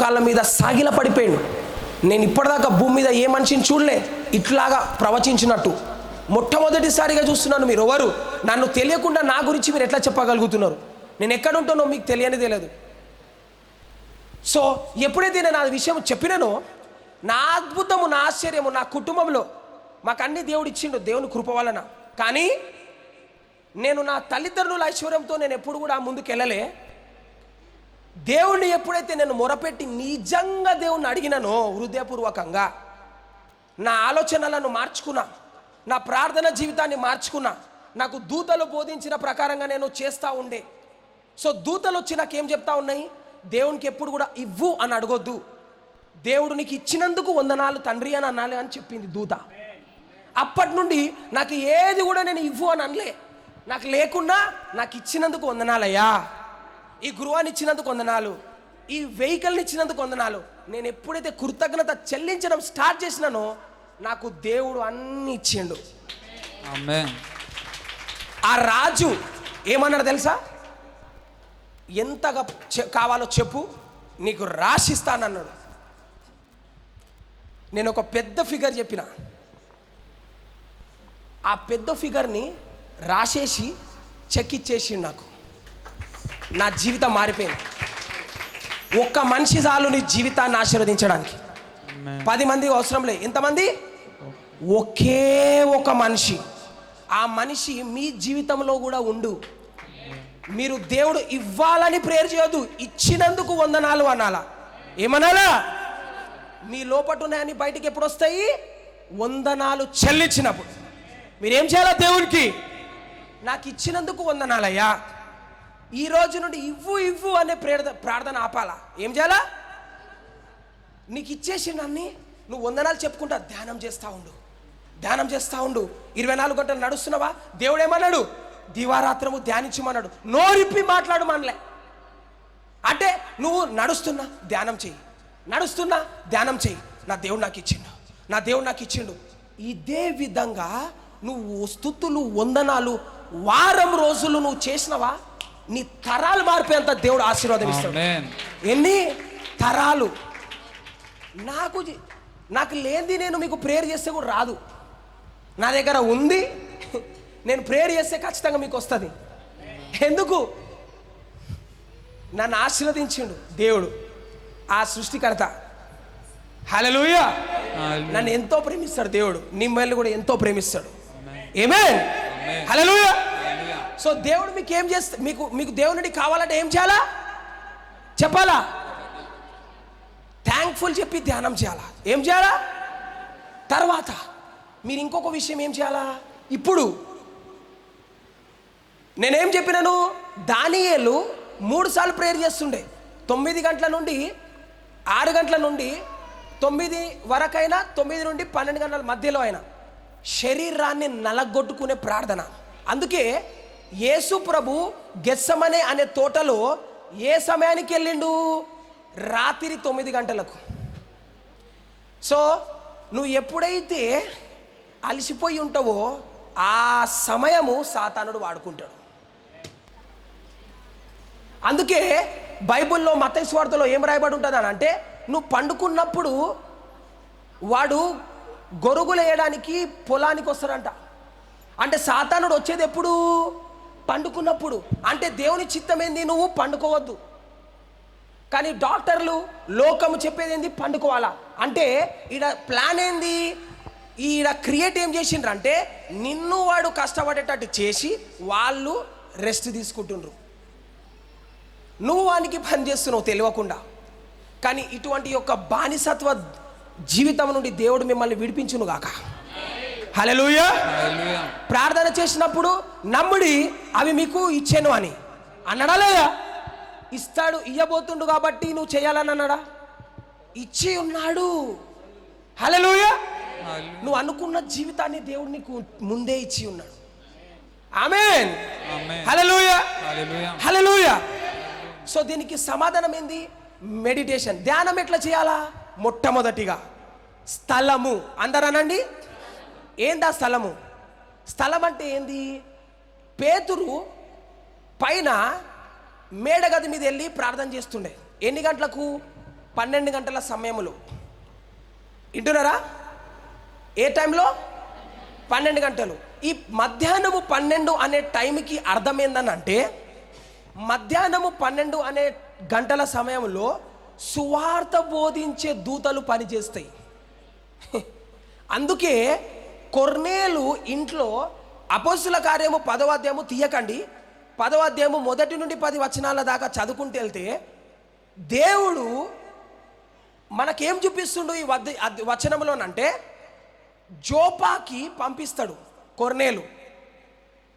మోకాళ్ళ మీద సాగిల పడిపోయాడు. నేను ఇప్పటిదాకా భూమి మీద ఏ మనిషిని చూడలే ఇట్లాగా ప్రవచించినట్టు. మొట్టమొదటిసారిగా చూస్తున్నాను. మీరు ఎవరు? నన్ను తెలియకుండా నా గురించి మీరు ఎట్లా చెప్పగలుగుతున్నారు? నేను ఎక్కడుంటానో మీకు తెలియని తెలియదు. సో ఎప్పుడైతే నేను ఆ విషయం చెప్పినానో, నా అద్భుతము, నా ఆశ్చర్యము, నా కుటుంబంలో మాకు అన్ని దేవుడు ఇచ్చిండు, దేవుని కృప వలన. కానీ నేను నా తల్లిదండ్రుల ఐశ్వర్యంతో నేను ఎప్పుడు కూడా ముందుకు వెళ్ళలే. దేవుణ్ణి ఎప్పుడైతే నేను మొరపెట్టి నిజంగా దేవుణ్ణి అడిగినానో, హృదయపూర్వకంగా నా ఆలోచనలను మార్చుకున్నా, నా ప్రార్థన జీవితాన్ని మార్చుకున్నా, నాకు దూతలు బోధించిన ప్రకారంగా నేను చేస్తూ ఉండే. సో దూతలు వచ్చి నాకేం చెప్తా ఉన్నాయి? దేవునికి ఎప్పుడు కూడా ఇవ్వు అని అడగొద్దు, దేవుడు నీకు ఇచ్చినందుకు వందనాలు తండ్రి అని అనాలి అని చెప్పింది దూత. అప్పటి నుండి నాకు ఏది కూడా నేను ఇవ్వు అని అనలే. నాకు లేకున్నా నాకు ఇచ్చినందుకు వందనాలయ్యా, ఈ గృహాన్ని ఇచ్చినందుకు వందనాలు, ఈ వెహికల్ని ఇచ్చినందుకు వందనాలు. నేను ఎప్పుడైతే కృతజ్ఞత చెల్లించడం స్టార్ట్ చేసినానో నాకు దేవుడు అన్ని ఇచ్చిండు. ఆమేన్. ఆ రాజు ఏమన్నాడు తెలుసా? ఎంతగా కావాలో చెప్పు, నీకు రాసిస్తానన్నాడు. నేను ఒక పెద్ద ఫిగర్ చెప్పిన, ఆ పెద్ద ఫిగర్ని రాసేసి చెక్ ఇచ్చేసి నాకు నా జీవితం మారిపోయింది. ఒక్క మనిషి చాలు నీ జీవితాన్ని ఆశీర్వదించడానికి. 10 మంది అవసరం లేదు. ఎంతమంది? ఒకే ఒక మనిషి. ఆ మనిషి మీ జీవితంలో కూడా ఉండు. మీరు దేవుడు ఇవ్వాలని ప్రేయర్ చేయొద్దు, ఇచ్చినందుకు వందనాలు అనాలా. ఏమనాలా? మీ లోపట ఉన్నాయని బయటికి ఎప్పుడు వస్తాయి? వందనాలు చెల్లించినప్పుడు. మీరేం చేయాలా? దేవునికి నాకు ఇచ్చినందుకు వందనాలయ్యా, ఈ రోజు నుండి ఇవ్వు ఇవ్వు అనే ప్రార్థన ఆపాలా. ఏం చేయాలా? నీకు ఇచ్చేసి నన్ను నువ్వు వందనాలు చెప్పుకుంటా ధ్యానం చేస్తూ ఉండు, ధ్యానం చేస్తూ ఉండు. 24 గంటలు నడుస్తున్నావా? దేవుడు ఏమన్నాడు? దివారాత్రము ధ్యానించమన్నాడు. నోరిప్పి మాట్లాడు మనలే. అంటే నువ్వు నడుస్తున్నా ధ్యానం చెయ్యి, నడుస్తున్నా ధ్యానం చెయ్యి. నా దేవుడు నాకు ఇచ్చిండు, నా దేవుడు నాకు ఇచ్చిండు. ఇదే విధంగా నువ్వు స్తుతులు వందనాలు వారం రోజులు నువ్వు చేసినవా, నీ తరాలు మారిపోయేంత దేవుడు ఆశీర్వాదం ఇస్తాడు. ఎన్ని తరాలు? నాకు లేనిది నేను మీకు ప్రేయర్ చేస్తే కూడా రాదు. నా దగ్గర ఉంది, నేను ప్రేయర్ చేస్తే ఖచ్చితంగా మీకు వస్తుంది. ఎందుకు? నన్ను ఆశీర్వదించిండు దేవుడు, ఆ సృష్టికర్త. హల్లెలూయా. నన్ను ఎంతో ప్రేమిస్తాడు దేవుడు, మిమ్మల్ని కూడా ఎంతో ప్రేమిస్తాడు. ఆమేన్. హల్లెలూయా. సో దేవుడు మీకు ఏం చేస్తా, మీకు దేవుని కావాలంటే ఏం చేయాలా చెప్పాలా? థ్యాంక్ఫుల్ చెప్పి ధ్యానం చేయాలా. ఏం చేయాలా? తర్వాత మీరు ఇంకొక విషయం ఏం చేయాలా? ఇప్పుడు నేనేం చెప్పినాను? దానియేలు 3 సార్లు ప్రేయర్ చేస్తుండే. 9 గంటల నుండి 6 గంటల నుండి 9 వరకైనా, 9 నుండి 12 గంటల మధ్యలో అయినా శరీరాన్ని నలగొట్టుకునే ప్రార్థన. అందుకే యేసు ప్రభు గెత్సెమనే అనే తోటలో ఏ సమయానికి వెళ్ళిండు? రాత్రి 9 గంటలకు. సో నువ్వు ఎప్పుడైతే అలసిపోయి ఉంటావో ఆ సమయము సాతానుడు వాడుకుంటాడు. అందుకే బైబిల్లో మత్తయి సువార్తలో ఏం రాయబడి ఉంటుంది అని అంటే, నువ్వు పండుకున్నప్పుడు వాడు గొరుగులు వేయడానికి పొలానికి వస్తాడంట. అంటే సాతానుడు వచ్చేది ఎప్పుడు? పండుకున్నప్పుడు. అంటే దేవుని చిత్తం ఏంది? నువ్వు పండుకోవద్దు. కానీ డాక్టర్లు లోకము చెప్పేది ఏంది? పండుకోవాలా. అంటే ఈడ ప్లాన్ ఏంది? ఈడ క్రియేట్ ఏం చేసిండ్రు అంటే, నిన్ను వాడు కష్టపడేటట్టు చేసి వాళ్ళు రెస్ట్ తీసుకుంటుండ్రు. నువ్వు వానికి పని చేస్తున్నావు తెలియకుండా. కానీ ఇటువంటి యొక్క బానిసత్వ జీవితం నుండి దేవుడు మిమ్మల్ని విడిపించును గాక. హల్లెలూయా. ప్రార్థన చేసినప్పుడు నమ్ముడి అవి మీకు ఇచ్చాను అని అన్నాడా లేదా? ఇస్తాడు, ఇయ్యబోతుండు కాబట్టి నువ్వు చేయాలని అన్నాడా? ఇచ్చి ఉన్నాడు. హల్లెలూయా. నువ్వు అనుకున్న జీవితాన్ని దేవుడు నీకు ముందే ఇచ్చి ఉన్నాడు. ఆమేన్. హల్లెలూయా. హల్లెలూయా. సో దీనికి సమాధానం ఏంది? మెడిటేషన్, ధ్యానం. ఎట్లా చేయాలా? మొట్టమొదటిగా స్థలము. అందరూ అనండి, ఏందా స్థలము? స్థలం అంటే ఏంది? పేతురు పైన మేడగది మీద వెళ్ళి ప్రార్థన చేస్తుండే. ఎన్ని గంటలకు? 12 గంటల సమయంలో. వింటున్నారా? ఏ టైంలో? 12 గంటలు. ఈ మధ్యాహ్నము 12 అనే టైంకి అర్థం ఏందనంటే, మధ్యాహ్నము 12 అనే గంటల సమయంలో సువార్త బోధించే దూతలు పనిచేస్తాయి. అందుకే కొర్నేలు ఇంట్లో అపోస్తుల కార్యము 10వ అధ్యాయము తీయకండి, 10వ అధ్యాయము 1 నుండి 10 వచనాల దాకా చదువుకుంటూ వెళ్తే దేవుడు మనకేం చూపిస్తుండు ఈ వచనంలోనంటే, జోపాకి పంపిస్తాడు కొర్నేలు.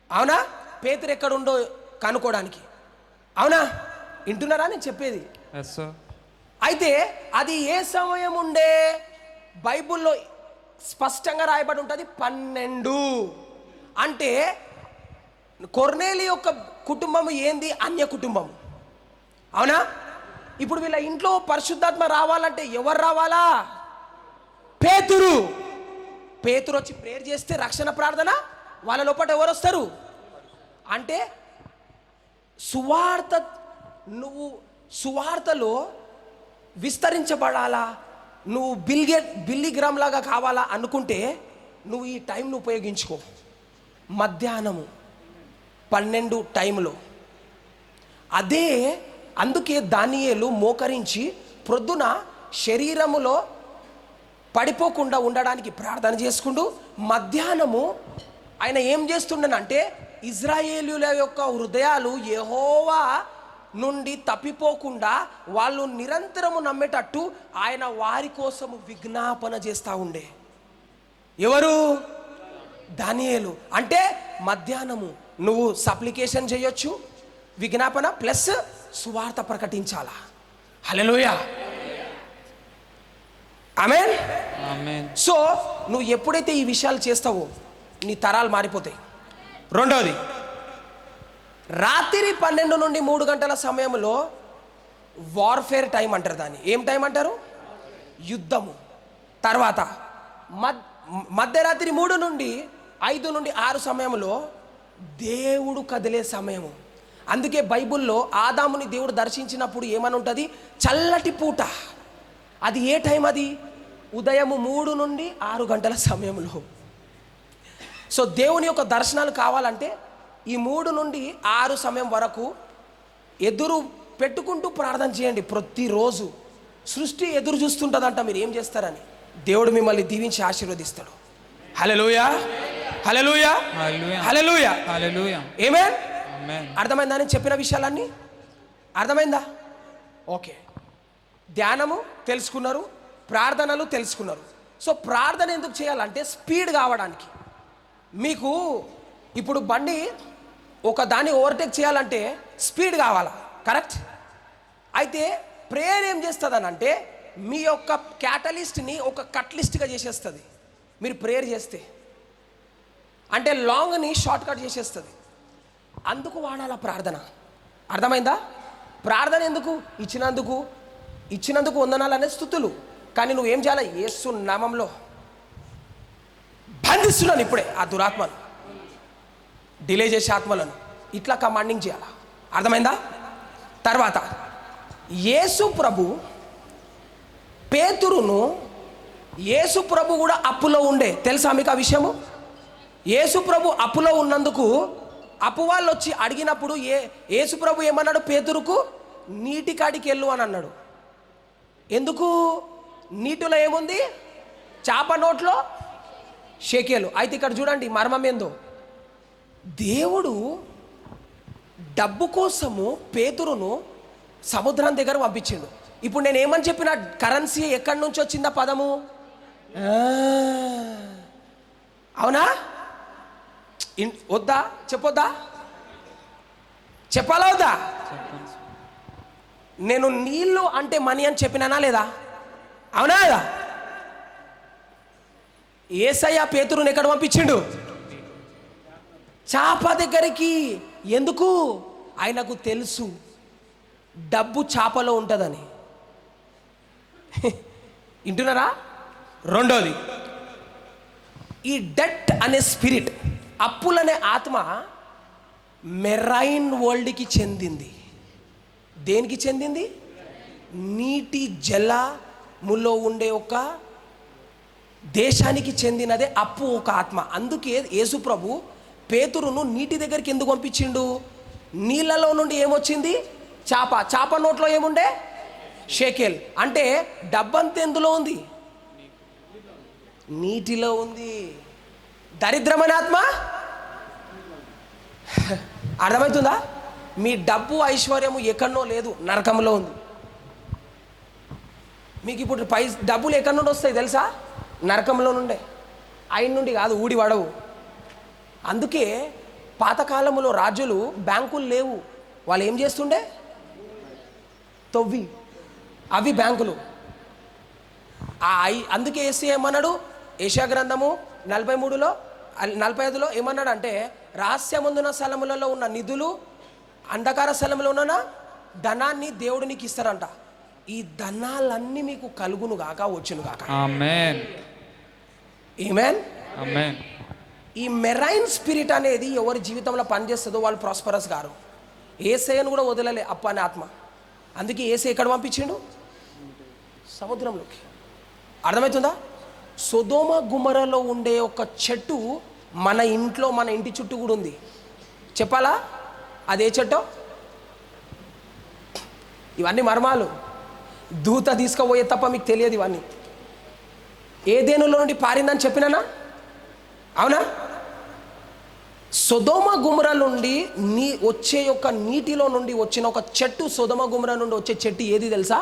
అవునా? పేతురు ఎక్కడుండో కనుక్కోవడానికి. అవునా? వింటున్నారా నేను చెప్పేది? అయితే అది ఏ సమయం ఉండే? బైబిల్లో స్పష్టంగా రాయబడి ఉంటుంది 12. అంటే కొర్నేలి యొక్క కుటుంబం ఏంది? అన్య కుటుంబం. అవునా? ఇప్పుడు వీళ్ళ ఇంట్లో పరిశుద్ధాత్మ రావాలంటే ఎవరు రావాలా? పేతురు. పేతురు వచ్చి ప్రేయర్ చేస్తే రక్షణ ప్రార్థన వాళ్ళ లోపల ఎవరు వస్తారు అంటే, నువ్వు సువార్తలో విస్తరించబడాలా, నువ్వు బిల్లిగ్రామ్ లాగా కావాలా అనుకుంటే నువ్వు ఈ టైంను ఉపయోగించుకో. మధ్యాహ్నము 12 టైంలో. అదే అందుకే దానియేలు మోకరించి ప్రొద్దున శరీరములో పడిపోకుండా ఉండడానికి ప్రార్థన చేసుకుంటూ, మధ్యాహ్నము ఆయన ఏం చేస్తుండనంటే, ఇజ్రాయేలీయుల యొక్క హృదయాలు యెహోవా నుండి తప్పిపోకుండా వాళ్ళు నిరంతరము నమ్మేటట్టు ఆయన వారి కోసము విజ్ఞాపన చేస్తూ ఉండే. ఎవరు? దానియేలు. అంటే మధ్యాహ్నము నువ్వు సప్లికేషన్ చేయొచ్చు, విజ్ఞాపన ప్లస్ సువార్త ప్రకటించాలా. హల్లెలూయా, ఆమేన్. సో నువ్వు ఎప్పుడైతే ఈ విషయాలు చేస్తావో నీ తరాలు మారిపోతాయి. రెండోది, రాత్రి 12 నుండి 3 గంటల సమయంలో వార్ఫేర్ టైం అంటారు. దాన్ని ఏం టైం అంటారు? యుద్ధము. తర్వాత మధ్యరాత్రి 3 నుండి 5 నుండి 6 సమయంలో దేవుడు కదిలే సమయము. అందుకే బైబిల్లో ఆదాముని దేవుడు దర్శించినప్పుడు ఏమని ఉంటుంది? చల్లటి పూట. అది ఏ టైం? అది ఉదయము 3 నుండి 6 గంటల సమయంలో. సో దేవుని యొక్క దర్శనాలు కావాలంటే ఈ 3 నుండి 6 సమయం వరకు ఎదురు పెట్టుకుంటూ ప్రార్థన చేయండి. ప్రతిరోజు సృష్టి ఎదురు చూస్తుంటుందంట మీరు ఏం చేస్తారని. దేవుడు మిమ్మల్ని దీవించి ఆశీర్వదిస్తాడు. హల్లెలూయా, హల్లెలూయా, హల్లెలూయా, హల్లెలూయా. ఆమేన్. అర్థమైందా నేను చెప్పిన విషయాలన్నీ? అర్థమైందా? ఓకే. ధ్యానము తెలుసుకున్నారు, ప్రార్థనలు తెలుసుకున్నారు. సో ప్రార్థన ఎందుకు చేయాలంటే స్పీడ్ కావడానికి. మీకు ఇప్పుడు బండి ఒక దాన్ని ఓవర్టేక్ చేయాలంటే స్పీడ్ కావాలా, కరెక్ట్? అయితే ప్రేయర్ ఏం చేస్తుంది అంటే మీ యొక్క క్యాటలిస్ట్ని ఒక కట్లిస్ట్గా చేసేస్తుంది. మీరు ప్రేయర్ చేస్తే అంటే లాంగ్ని షార్ట్ కట్ చేసేస్తుంది. అందుకు వాడాల ప్రార్థన. అర్థమైందా? ప్రార్థన ఎందుకు? ఇచ్చినందుకు వందనాలు అనే స్తుతులు. కానీ నువ్వేం చేయాలి? యేసు నామంలో బంధిస్తున్నాను ఇప్పుడే ఆ దురాత్మను, డిలే చేసే ఆత్మలను, ఇట్లా కమాండింగ్ చేయాలి. అర్థమైందా? తర్వాత యేసు ప్రభు పేతురును, యేసు ప్రభు కూడా అప్పులో ఉండే. తెలుసా మీకు ఆ విషయము? యేసు ప్రభు అప్పులో ఉన్నందుకు అప్పు వాళ్ళు వచ్చి అడిగినప్పుడు యేసు ప్రభు ఏమన్నాడు? పేతురుకు నీటి కాడికి వెళ్ళు అని అన్నాడు. ఎందుకు? నీటిలో ఏముంది? చేప నోట్లో షేకేలు. అయితే ఇక్కడ చూడండి మర్మం ఏందో. దేవుడు డబ్బు కోసము పేతురును సముద్రం దగ్గర పంపించిండు. ఇప్పుడు నేను ఏమని చెప్పిన? కరెన్సీ ఎక్కడి నుంచి వచ్చిందా పదము? అవునా? వద్దా? చెప్పొద్దా? చెప్పాలా వద్దా? నేను నీళ్ళు అంటే మనీ అని చెప్పినానా లేదా? అవునా కదా? యేసయ్య పేతురుని ఎక్కడ పంపించిండు? చేప దగ్గరికి. ఎందుకు? ఆయనకు తెలుసు డబ్బు చేపలో ఉంటుందని. వింటున్నారా? రెండోది, ఈ డెట్ అనే స్పిరిట్, అప్పులనే ఆత్మ మెరైన్ వరల్డ్కి చెందింది. దేనికి చెందింది? నీటి జలములో ఉండే ఒక దేశానికి చెందినదే అప్పు ఒక ఆత్మ. అందుకే యేసు ప్రభు పేతురును నీటి దగ్గరికి ఎందుకు పంపించిండు? నీళ్ళలో నుండి ఏమొచ్చింది? చాప నోట్లో ఏముండే? షేకెల్. అంటే డబ్బంతా ఎందులో ఉంది? నీటిలో ఉంది. దరిద్రమైన ఆత్మ అర్థమవుతుందా? మీ డబ్బు ఐశ్వర్యము ఎక్కడనో లేదు, నరకంలో ఉంది. మీకు ఇప్పుడు డబ్బులు ఎక్కడి నుండి వస్తాయి తెలుసా? నరకంలో నుండే. ఆయన నుండి కాదు, ఊడి పడవు. అందుకే పాతకాలంలో రాజులు బ్యాంకులు లేవు, వాళ్ళు ఏం చేస్తుండే? తవ్వి అవి బ్యాంకులు. అందుకే ఏసీ ఏమన్నాడు? యెషయా గ్రంథము 43:45 ఏమన్నాడు అంటే, రహస్యమందున స్థలములలో ఉన్న నిధులు అంధకార స్థలంలో ఉన్న ధనాన్ని దేవుడు నీకు ఇస్తారంట. ఈ ధనాలన్నీ మీకు కలుగును గాక, వచ్చును గాక. ఆమేన్. ఆమేన్. ఆమేన్. ఈ మెరైన్ స్పిరిట్ అనేది ఎవరి జీవితంలో పనిచేస్తుందో వాళ్ళు ప్రాస్పరస్ గారు. యేసయ్యను కూడా వదలలే అప్ప అనే ఆత్మ. అందుకే యేసయ్య ఎక్కడ పంపించిండు? సముద్రంలోకి. అర్థమవుతుందా? సొదొమ గుమరలో ఉండే ఒక చెట్టు మన ఇంట్లో, మన ఇంటి చుట్టూ కూడా ఉంది. చెప్పాలా అదే చెట్టు? ఇవన్నీ మర్మాలు. దూత తీసుకుపోయే తప్ప మీకు తెలియదు ఇవన్నీ. ఏదెనులో నుండి పారిందని చెప్పినానా? అవునా? సొదొమ గుమర నుండి వచ్చే యొక్క నీటిలో నుండి వచ్చిన ఒక చెట్టు, సొదొమ గుమర నుండి వచ్చే చెట్టు ఏది తెలుసా?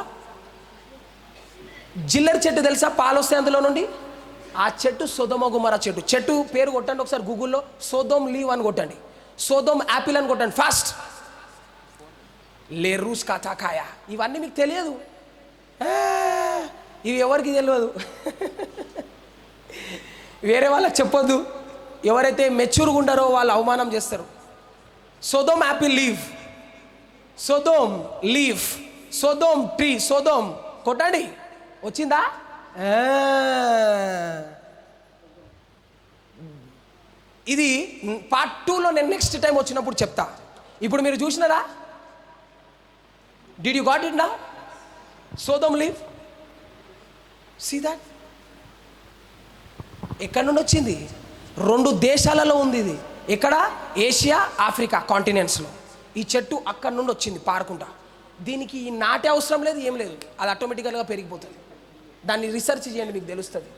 జిల్లెర్ చెట్టు తెలుసా? పాలు వస్తాయి అందులో నుండి. ఆ చెట్టు సొదొమ గుమర చెట్టు. చెట్టు పేరు కొట్టండి ఒకసారి గూగుల్లో, సోదోమ్ లీవ్ అని కొట్టండి, సోదోమ్ యాపిల్ అని కొట్టండి ఫాస్ట్. లేరూస్ కాటాకాయ. ఇవన్నీ మీకు తెలియదు, ఇవి ఎవరికి తెలియదు. వేరే వాళ్ళకి చెప్పొద్దు. ఎవరైతే మెచ్యూర్గా ఉండారో వాళ్ళు అవమానం చేస్తారు. సోదోమ్ యాపిల్ లీవ్, సోదోమ్ లీవ్, సోదోమ్ ట్రీ, సోదోమ్ కొట్టండి, వచ్చిందా? ఇది పార్ట్ 2లో నేను నెక్స్ట్ టైం వచ్చినప్పుడు చెప్తా. ఇప్పుడు మీరు చూసినారా? డిడ్ యూ గాట్ ఇట్ నా? Sodom leave, see that. ఎక్కడి నుండి వచ్చింది? 2 దేశాలలో ఉంది ఇది. ఎక్కడ? ఏషియా, ఆఫ్రికా కాంటినెంట్స్లో. ఈ చెట్టు అక్కడి నుండి వచ్చింది పారుకుంటా. దీనికి ఈ నాటే అవసరం లేదు, ఏం లేదు, అది ఆటోమేటికల్గా పెరిగిపోతుంది. దాన్ని రీసెర్చ్ చేయండి, మీకు తెలుస్తుంది.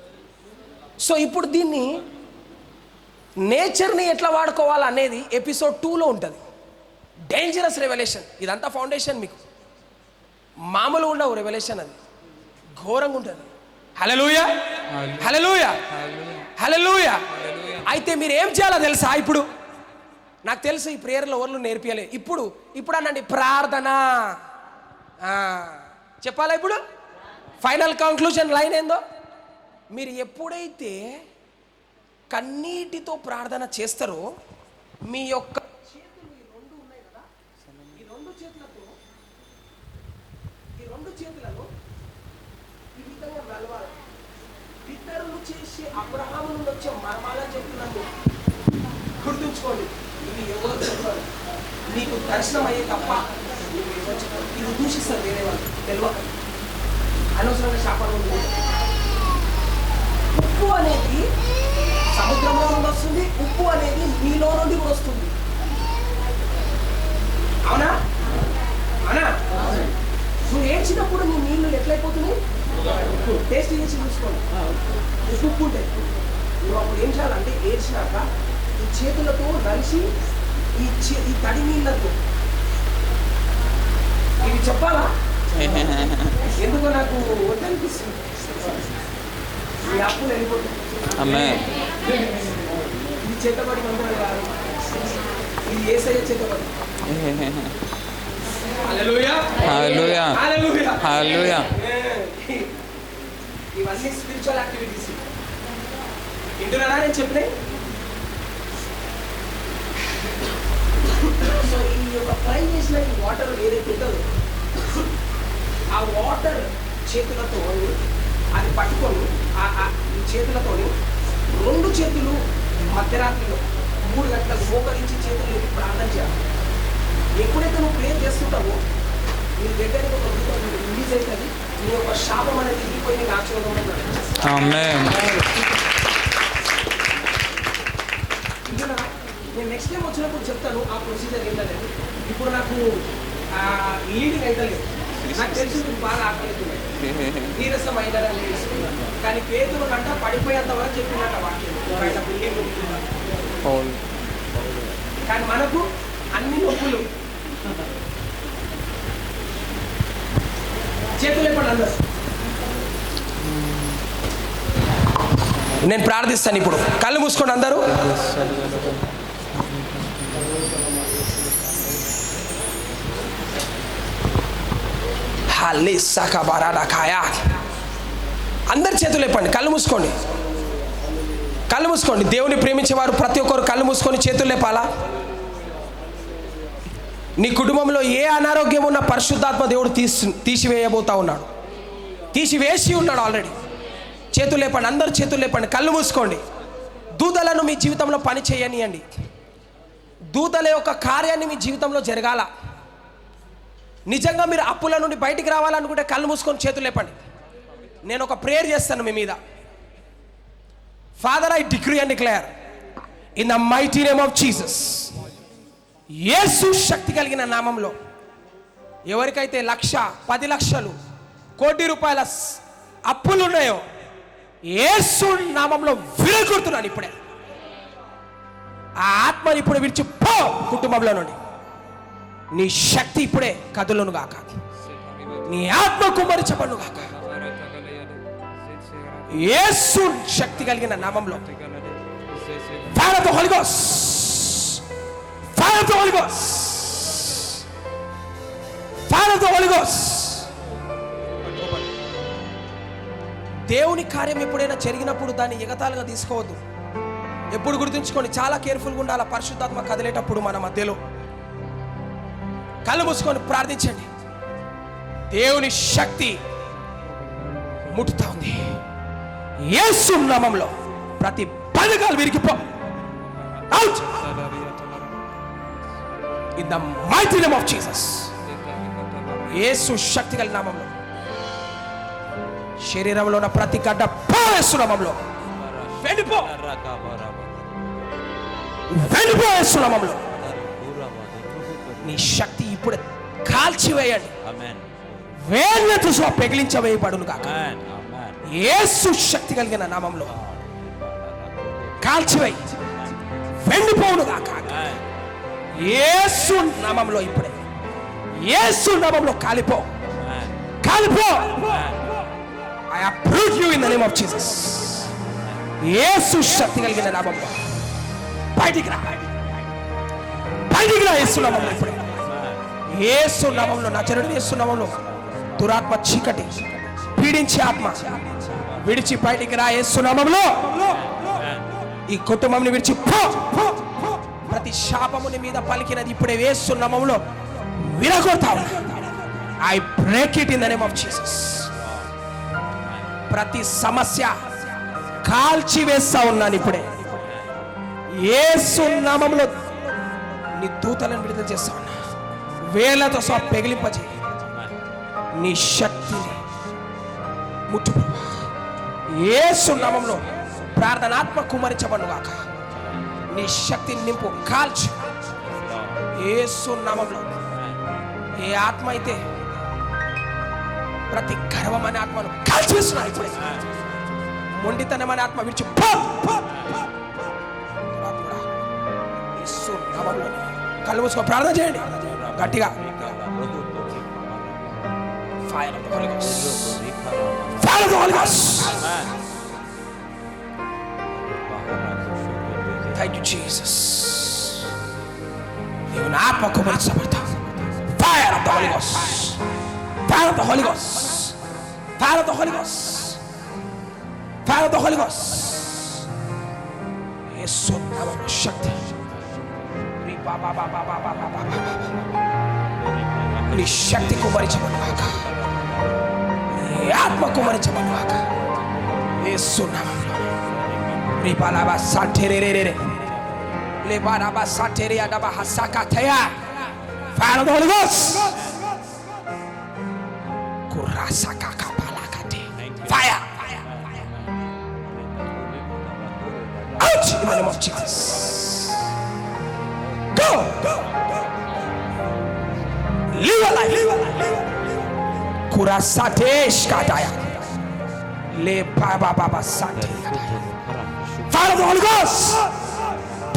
సో ఇప్పుడు దీన్ని నేచర్ని ఎట్లా వాడుకోవాలనేది ఎపిసోడ్ 2లో ఉంటుంది. Dangerous revolution. ఇదంతా ఫౌండేషన్. మీకు మామూలు ఉండవు రెవల్యూషన్, అది ఘోరంగా ఉంటుంది. హల్లెలూయా, హల్లెలూయా, హల్లెలూయా. అయితే మీరు ఏం చేయాలో తెలుసా? ఇప్పుడు నాకు తెలుసు ఈ ప్రేయర్లో ఎవరు నేర్పియలే. ఇప్పుడు అనండి ప్రార్థన చెప్పాలా? ఇప్పుడు ఫైనల్ కంక్లూజన్ లైన్ ఏందో, మీరు ఎప్పుడైతే కన్నీటితో ప్రార్థన చేస్తారో మీ యొక్క చేతులు ఈ 2 ఉన్నాయి కదా, ఈ 2 చేతులతో, ఈ 2 చేతులను ఈ విధంగా నలవాలి. పితరులు చేసే అబ్రహాము నుండి వచ్చే మర్మాలని చెప్తున్నాను, గుర్తుంచుకోండి. ఇవి ఎవరు చెప్పారు? నీకు దర్శనం అయ్యే తప్ప ఇది దూషిస్తారు వేరే వాళ్ళు, తెలియక అనవసరంగా శాపాలు ఉంటుంది. ఉప్పు అనేది సముద్రంలో నుండి వస్తుంది, ఉప్పు అనేది నీలో నుండి కూడా వస్తుంది. అవునా? అవునా? నువ్వు ఏడ్చినప్పుడు నీ నీళ్ళు ఎట్లయిపోతున్నాయి? టేస్ట్ చేసి చూసుకోండి. ఉప్పు ఉంటాయి. నువ్వు అప్పుడు ఏం చేయాలంటే ఏడ్చినాక ఈ చేతులతో నలిసి ఈ తడి నీళ్ళతో ఇవి చెప్పాలా? ఎందుకో నాకు వద్దనిపిస్తుంది. ఈ అప్పులు వెళ్ళిపోతుంది. ఇది చేతబడి మంత్రాలు కాదు, ఇది యేసయ్య చేతబడి. హల్లెలూయా, హల్లెలూయా, హల్లెలూయా, హల్లెలూయా. ఇవన్నీ స్పిరిచువల్ యాక్టివిటీస్. వింటున్నారా నేను చెప్పినాయి? సో ఈ యొక్క ఫ్రై చేసిన ఈ వాటర్ ఏదైతే ఉంటుందో ఆ వాటర్ చేతులతో అది పట్టుకొని ఈ చేతులతో 2 చేతులు మధ్యరాత్రిలో 3 గంటలకు మోకరించి చేతులు ప్రార్థన చేయాలి. ఎప్పుడైతే నువ్వు ప్రేయర్ చేస్తుంటావో నీ దగ్గరికి ఒక దూత రిలీజ్ అవుతుంది, నీ యొక్క శాపం అనేది దిగిపోయి నీకు ఆశీర్వాదం. నేను నెక్స్ట్ టైం వచ్చినప్పుడు చెప్తాను ఆ ప్రొసీజర్ ఏంటనేది. ఇప్పుడు నాకు లీడింగ్ అవుతలేదు, నాకు తెలిసి మీకు బాగా ఆకలిస్తున్నాయి, నీరసం అయిందని తెలుసుకున్నాను. కానీ పేదలు కంట పడిపోయేంత వరకు చెప్పినట్ట వాక్యం ఆయన బిల్డింగ్. కానీ మనకు అన్ని నొప్పులు. చేతులు ఎప్పుడు అందరు నేను ప్రార్థిస్తాను. ఇప్పుడు కళ్ళు మూసుకోండి అందరూ. అందరి చేతులు లేపండి, కళ్ళు మూసుకోండి, కళ్ళు మూసుకోండి. దేవుని ప్రేమించేవారు ప్రతి ఒక్కరు కళ్ళు మూసుకొని చేతులు లేపాలా. నీ కుటుంబంలో ఏ అనారోగ్యం ఉన్న పరిశుద్ధాత్మ దేవుడు తీసివేయబోతా ఉన్నాడు, తీసివేసి ఉన్నాడు ఆల్రెడీ. చేతులు లేపండి, అందరు చేతులు లేపండి, కళ్ళు మూసుకోండి. దూతలను మీ జీవితంలో పని చేయనియండి. దూతల యొక్క కార్యాన్ని మీ జీవితంలో జరగాల. నిజంగా మీరు అప్పుల నుండి బయటికి రావాలనుకుంటే కళ్ళు మూసుకొని చేతులు లేపండి. నేను ఒక ప్రేయర్ చేస్తాను మీ మీద. Father, I decree and declare in the mighty name of Jesus, Yesu శక్తి కలిగిన నామంలో ఎవరికైతే 1,00,000, 10 లక్షలు, కోటి రూపాయల అప్పులు ఉన్నాయో యేసు నామంలో విరగొడుతున్నాను ఇప్పుడే. ఆ ఆత్మని ఇప్పుడు విడిచిపో కుటుంబంలో నుండి. నీ శక్తి ఇప్పుడే కదులును గాక, నీ ఆత్మ కుమ్మరించబడును గాక. యేసు శక్తి కలిగిన నామంలో fire of the holy ghost, fire of the holy ghost, fire of the holy ghost. దేవుని కార్యం ఎప్పుడైనా జరిగినప్పుడు దాన్ని ఎగతాళిగా తీసుకోవద్దు. ఎప్పుడు గుర్తుంచుకోండి, చాలా కేర్ఫుల్గా ఉండాలి. పరిశుద్ధాత్మ కదిలేటప్పుడు మన మధ్యలో కళ్ళు మూసుకొని ప్రార్థించండి. దేవుని శక్తి ముట్టుతా ఉంది. యేసు నామములో ప్రతి బంధకాలు విరిగిపో. Out in the mighty name of Jesus. Yesu శక్తి కలిగిన నామములో శరీరంలో ఉన్న ప్రతి గడ్డ యేసు నామములో వెళ్ళిపో, వెళ్ళిపో. యేసు నామములో నీ శక్తి ఇప్పుడు కాల్చివేయండి. వేళ్ళతో సహా పెగిలించవేయబడును కాక. యేసు శక్తి కలిగిన నామంలో కాల్చివేయి, వెండిపోవును కాక. యేసు నామంలో ఇప్పుడే, యేసు నామంలో కాలిపో, కాలిపో. I approve you in the name of Jesus. యేసు శక్తి కలిగిన నామంలో బయటికి రా, బయటికి రా. యేసు నామంలో ఇప్పుడే, యేసు నామంలో, నజరేయుడైన యేసు నామంలో దురాత్మ, చీకటి పీడించే ఆత్మ విడిచి బయటికి రా. యేసు నామంలో ఈ కుటుంబంని విడిచి పో. ప్రతి శాపముని మీద పలికినది ఇప్పుడే యేసు నామములో విరగొడతా. I break it in the name of Jesus. ప్రతి సమస్య కాల్చి వేస్తా ఉన్నాను ఇప్పుడే యేసు నామములో. నీ దూతలను విడుదల చేస్తా ఉన్నా. వేలతో సహా పెగిలింపజేయి. నీ శక్తిని ముట్టు. యేసు నామములో ప్రార్థనాత్మ కుమరించబడును గాక. నీ శక్తిని నింపు, కాల్చు. యేసు నామములో ఏ ఆత్మ అయితే ప్రతి గర్వం అనే ఆత్మను కాల్చివేస్తున్నా ఇప్పుడే. మొండితనం అనే ఆత్మ విడిచి పో. యేసు నామములో కళ్ళు మూసుకొని ప్రార్థన చేయండి గట్టిగా. Fire of the Holy Ghost. Fire of the Holy Ghost. Thank you, Jesus. దేవుని ఆత్మ కుమరించబడతా. Fire of the Holy Ghost. Fire of the Holy Ghost. Fire of the Holy Ghost. Fire of the Holy Ghost. యేసు నామములో శక్తి. నీ శక్తి కుమరించబడును గాక. నీ ఆత్మ కుమరించబడును గాక. యేసు నామములో. రిపాలాబా సాటెరేరేరే లేబారాబా సాటెరియా డబా హసాకాతయా. Fire of the Holy Ghost. Fire. Out in the name of Jesus. Go. Live a life. Kurasatesh kataya. Le baba baba sate. Fire of the Holy Ghost.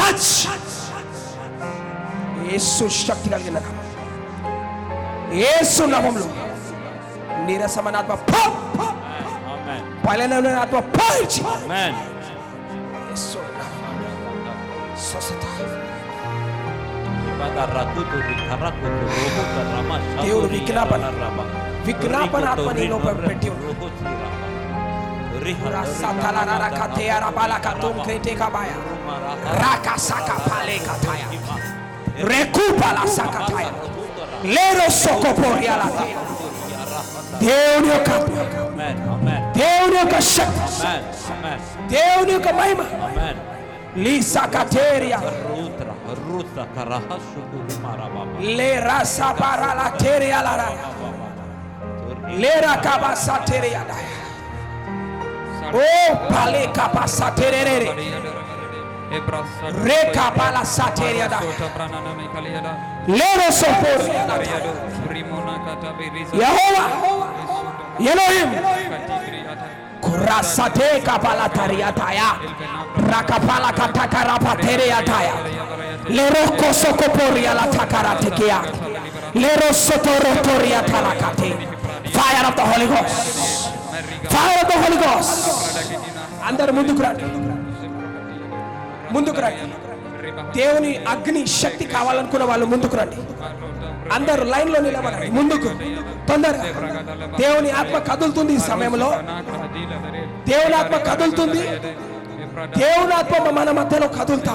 Touch. Yesu శక్తి కలిగిన నామం. యేసు నామములో నీరసమైన ఆత్మ బలమైన ఆత్మ పోయిచి. ఆమేన్. యేసు నామములో స్వస్థత. దేవుడు విజ్ఞాపన ఆత్మ నీలో పెట్టి దేవుని యొక్క శక్తి, దేవుని యొక్క మహిమ లీసా కటేరియా లే రాసా బారా లా టేరియా లా లే రా కాబసా టేరియా ఓ పాలే కాబసా టేరేరే రే కాబలా సా టేరియా దా లే రో సోపోర్ యెహోవా Elohim kurasate kabala tariataya rakapala katakara pateriataya leroko sokoporia la takaratekia lerosotorotoria talakate. Fire of the Holy Ghost, fire of the Holy Ghost. అందరూ ముందుకు రండి, ముందుకు రండి. దేవుని అగ్ని శక్తి కావాలనుకున్న వాళ్ళు ముందుకు రండి. అందరూ లైన్ లో నిలబడండి, ముందుకు తొందరగా. దేవుని ఆత్మ కదులుతుంది ఈ సమయంలో, దేవుని ఆత్మ కదులుతుంది, దేవుని ఆత్మ మన మధ్యలో కదులుతా.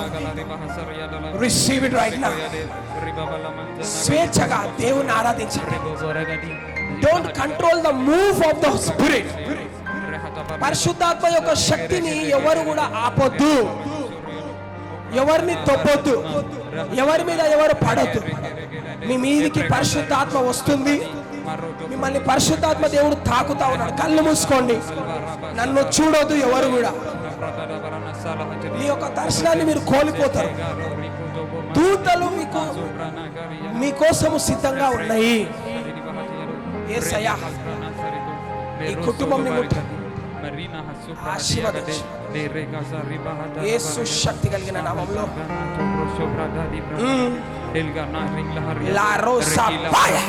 Receive it right now. స్వేచ్ఛగా దేవుని ఆరాధించండి. Don't control the move of the spirit. పరిశుద్ధాత్మ యొక్క శక్తిని ఎవరు కూడా ఆపొద్దు, ఎవరిని తొప్పొద్దు, ఎవరి మీద ఎవరు పడొద్దు. మీ మీదికి పరిశుద్ధాత్మ వస్తుంది, మిమ్మల్ని పరిశుద్ధాత్మ దేవుడు తాకుతా ఉన్నాడు. కళ్ళు మూసుకోండి, నన్ను చూడొద్దు ఎవరు కూడా. మీ యొక్క దర్శనాన్ని మీరు కోల్పోతారు. దూతలు మీకోసము సిద్ధంగా ఉన్నాయి. యేసయ్యా ఈ కుటుంబంని ముట్టండి, ఆశీర్వదించు. యేసు శక్తి కలిగిన నామములో La rosa vaya.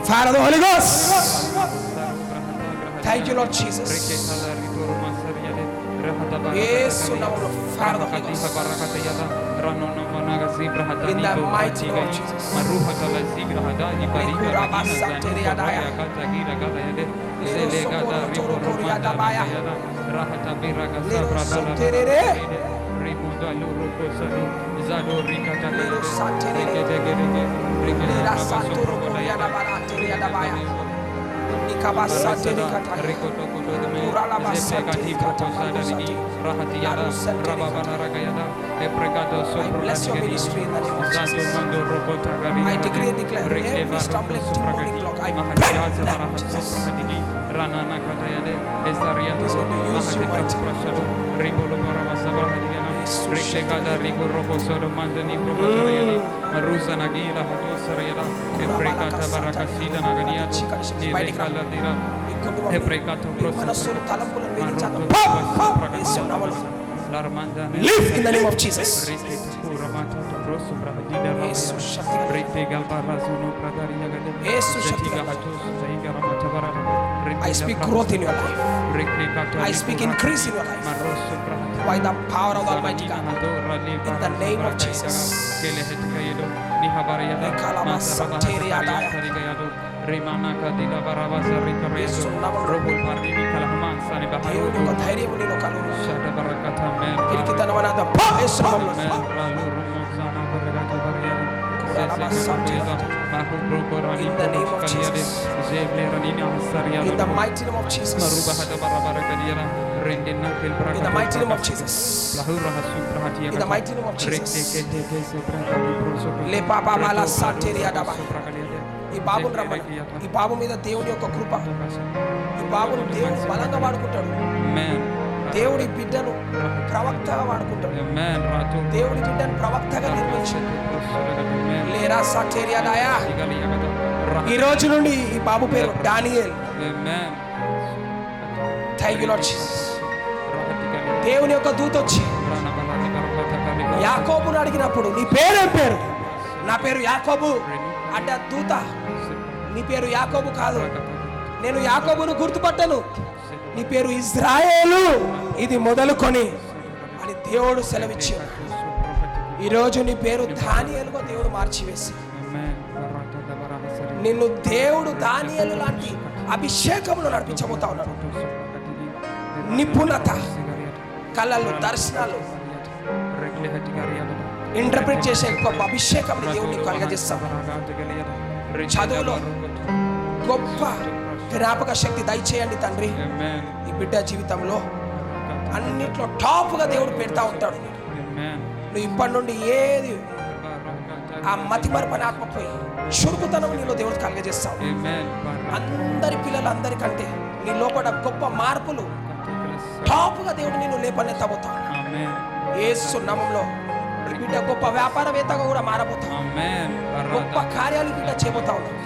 Fire of the Holy Ghost. Thank you, Lord Jesus. Yesu namulo fire of the Holy Ghost. In the mighty name of Jesus. Bless your ministry in the name of Jesus. I decree and declare every stumbling demonic block, I break that in Jesus. He's going to use you live in the name of Jesus. I speak growth in your life. I speak increase in your life by the power of the Almighty God. In the name of Jesus. In the name of Jesus. In the mighty name of Jesus. In the mighty name of Jesus. In the mighty name of Jesus. Le papa mala sateria daba. ఈ బాబుని రమ్మను. ఈ బాబు మీద దేవుడి యొక్క కృప, ఈ బాబును దేవుడు బలంగా వాడుకుంటాడు. దేవుడి బిడ్డను ప్రవక్తగా వాడుకుంటాడు. దేవుడి బిడ్డను ప్రవక్తగా నిర్మించాడు. లేరా సాటేరియా దాయా. ఈ రోజు నుండి ఈ బాబు పేరు Daniel. Thank you lord Jesus. దేవుని యొక్క దూత వచ్చి యాకోబును అడిగినప్పుడు నీ పేరేం పేరు? నా పేరు యాకోబు అంటే దూత, నీ పేరు యాకోబు కాదు, నేను యాకోబును గుర్తుపట్టను, నీ పేరు ఇజ్రాయేలు ఇది మొదలుకొని అని దేవుడు సెలవిచ్చాడు. ఈరోజు నీ పేరు దానియేలుగా దేవుడు మార్చివేసి నిన్ను దేవుడు దానియేలు లాంటి అభిషేకమును నడిపించబోతా ఉన్నాడు. నిపుణత, కళలు, దర్శనాలు ఇంటర్ప్రిట్ చేసే గొప్ప అభిషేకం దేవుడిని కలగజేస్తాం. చదువులో గొప్ప జ్ఞాపక శక్తి దయచేయండి తండ్రి. ఈ బిడ్డ జీవితంలో అన్నిట్లో టాప్గా దేవుడు పెడతా ఉంటాడు. నువ్వు ఇప్పటి నుండి ఏది ఆ మతి మరపని ఆత్మపోయి చురుకుతనం నీలో దేవుడు కలగజేస్తావు. అందరి పిల్లలందరికంటే నీ లోపల గొప్ప మార్పులు టాప్గా దేవుడు నిన్ను లేపనెత్తబోతావు. యేసు నామములో ఈ బిడ్డ గొప్ప వ్యాపారవేత్తగా కూడా మారబోతావు. గొప్ప కార్యాలు బిడ్డ చేయబోతా ఉన్నావు.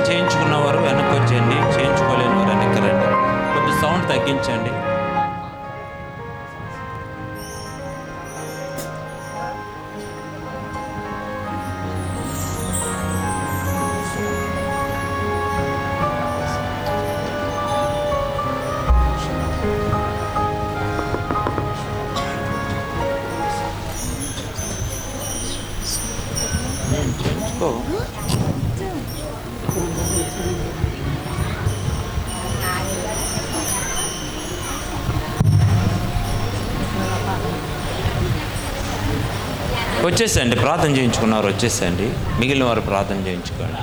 చేయించుకున్నవారు వెనక్కి వచ్చేయండి, చేయించుకోలేని వారు వెనక్కి రండి. కొద్ది సౌండ్ తగ్గించండి. చేయించుకో. వచ్చేసండి, ప్రార్థన చేయించుకున్నవారు వచ్చేసండి, మిగిలిన వారు ప్రార్థన చేయించుకోండి.